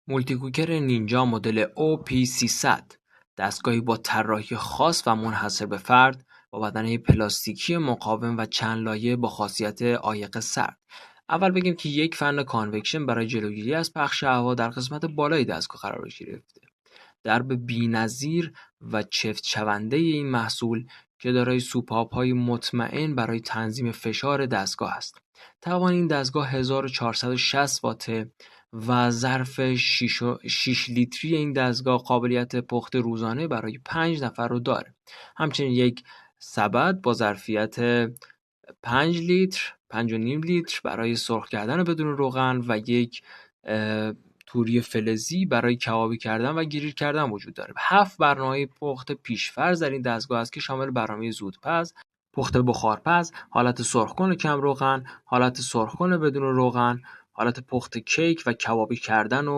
مولتی کوکر نینجا مدل OP300 دستگاهی با طراحی خاص و منحصر به فرد با بدنه پلاستیکی مقاوم و چند لایه با خاصیت عایق سرد. اول بگیم که یک فن کانوکشن برای جلوگیری از پخش هوا در قسمت بالای دستگاه قرار گرفته. درب بی‌نظیر و چفت شونده این محصول که دارای سوپاپ‌های مطمئن برای تنظیم فشار دستگاه است. توان این دستگاه 1460 واته و ظرف 6 لیتری این دستگاه قابلیت پخت روزانه برای 5 نفر رو داره. همچنین یک سبد با ظرفیت 5 لیتر 5.5 لیتر برای سرخ کردن بدون روغن و یک توری فلزی برای کبابی کردن و گریل کردن وجود داره. 7 برنامه پخت پیش‌فرض در این دستگاه است که شامل برنامه زودپز، پخت بخارپز، حالت سرخ‌کن کم روغن، حالت سرخ‌کن بدون روغن، حالت پخت کیک و کبابی کردن و